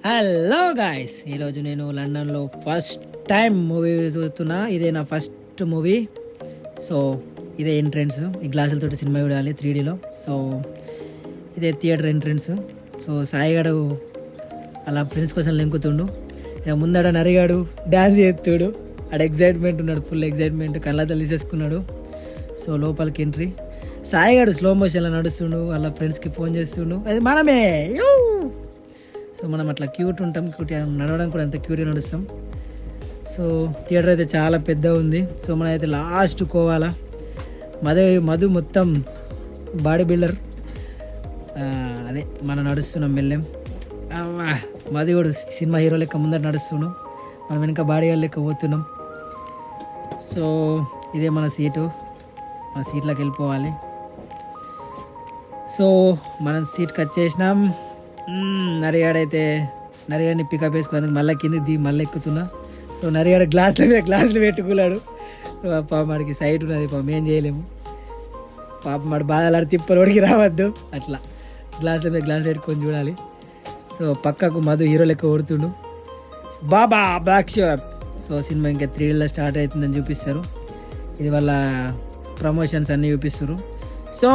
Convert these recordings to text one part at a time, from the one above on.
Hello guys, ఈరోజు నేను లండన్లో ఫస్ట్ టైం మూవీ చూస్తున్నా. ఇదే నా ఫస్ట్ మూవీ. సో ఇదే ఎంట్రెన్స్. ఈ గ్లాసులతోటి సినిమా చూడాలి 3Dలో. సో ఇదే థియేటర్ ఎంట్రెన్స్. సో సాయిగాడు అలా ఫ్రెండ్స్ కోసం లెంకుతుండు. ఇక ముందడ నరిగాడు డ్యాన్స్ చేస్తుడు. ఆడ ఎగ్జైట్మెంట్ ఉన్నాడు, ఫుల్ ఎగ్జైట్మెంట్, కళ్ళతో తీసేసుకున్నాడు. సో లోపలికి ఎంట్రీ. సాయిగాడు స్లో మోషన్లో నడుస్తుండు, వాళ్ళ ఫ్రెండ్స్కి ఫోన్ చేస్తుండు. అది మనమే. సో మనం అట్లా క్యూట్ ఉంటాం, క్యూట్ నడవడం కూడా అంత క్యూట్గా నడుస్తాం. సో థియేటర్ అయితే చాలా పెద్ద ఉంది. సో మనం అయితే లాస్ట్ కోవాలా. మధు మొత్తం బాడీ బిల్డర్. అదే మనం నడుస్తున్నాం మెల్లెం. మధు కూడా సినిమా హీరో లెక్క ముందర నడుస్తున్నాం, మనం వెనక బాడీ లెక్క పోతున్నాం. సో ఇదే మన సీటు, మన సీట్లోకి వెళ్ళిపోవాలి. సో మనం సీట్కి వచ్చేసినాం. నరిగాడైతే నరిగాడిని పికప్ వేసుకోవడానికి మళ్ళీ కింద మళ్ళీ ఎక్కుతున్నా. సో నరిగాడు గ్లాసులు పెట్టుకున్నాడు. సో పాప వాడికి సైట్ ఉన్నది, పాపం ఏం చేయలేము. పాప వాడు బాధలాడి తిప్పలోడికి రావద్దు, అట్లా గ్లాసుల మీద గ్లాసులు పెట్టుకొని చూడాలి. సో పక్కకు మధు హీరో లెక్క ఓడుతుండు. బాబా బ్లాక్ షాప్. సో సినిమా ఇంకా 3Dలో స్టార్ట్ అవుతుందని చూపిస్తారు. ఇది వాళ్ళ ప్రమోషన్స్ అన్నీ చూపిస్తారు. సో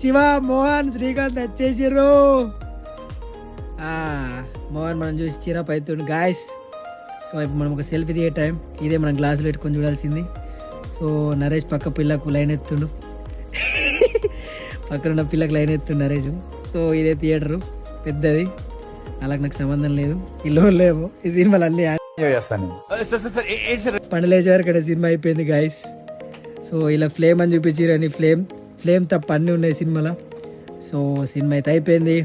శివ, మోహన్, శ్రీకాంత్ వచ్చేసిర్రు. మోహన్ మనం చూసి చిరప్ అవుతుండు గాయస్. సో ఇప్పుడు మనం ఒక సెల్ఫీ దిగే టైం. ఇదే మనం గ్లాసులు పెట్టుకొని చూడాల్సింది. సో నరేష్ పక్క పిల్లకు లైన్ ఎత్తుండు, పక్కన ఉన్న పిల్లకు లైన్ ఎత్తుండు నరేష్. సో ఇదే థియేటరు పెద్దది, అలాగ నాకు సంబంధం లేదు. ఈ లోన్లో ఏమో ఈ సినిమాలు అన్నీ పండులేసే వరకు అక్కడ సినిమా అయిపోయింది గాయస్. సో ఇలా ఫ్లేమ్ అని చూపించారని ఫ్లేమ్ తప్ప అన్నీ ఉన్నాయి సినిమాలో. సో సినిమా అయితే అయిపోయింది,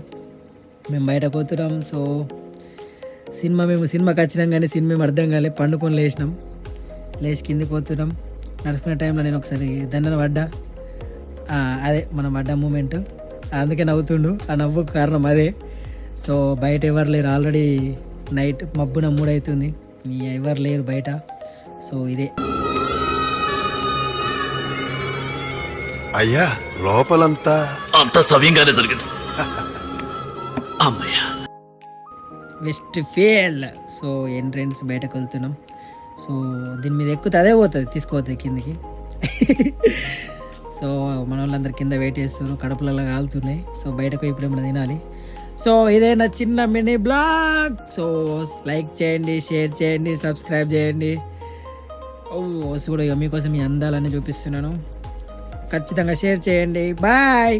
మేము బయట పోతున్నాం. సో మేము సినిమాకి వచ్చినాం కానీ సినిమా మేము అర్థం కాలే, పండుకొని లేచి కిందికి పోతున్నాం. నడుచుకునే టైంలో నేను ఒకసారి దండన పడ్డా. అదే మనం పడ్డ మూమెంట్, అందుకే నవ్వుతుండు. ఆ నవ్వుకు కారణం అదే. సో బయట ఎవరు లేరు, ఆల్రెడీ నైట్ మబ్బున 3 అవుతుంది, ఎవరు లేరు బయట. సో ఇదే అయ్యా, లోపలంతా అంత సవ్యంగానే జరిగింది. West field. సో ఎంట్రెన్స్ బయటకు వెళ్తున్నాం. సో దీని మీద ఎక్కుతే అదే పోతుంది, తీసుకోవద్దు కిందకి. సో మన వాళ్ళందరు కింద వెయిట్ చేస్తున్నారు, కడుపులలో కాలుతున్నాయి. సో బయటకు ఇప్పుడు ఏమైనా తినాలి. సో ఇదే నా చిన్న మినీ బ్లాగ్. సో లైక్ చేయండి, షేర్ చేయండి, సబ్స్క్రైబ్ చేయండి. కూడా మీకోసం మీ అందాలని చూపిస్తున్నాను. ఖచ్చితంగా షేర్ చేయండి. బాయ్.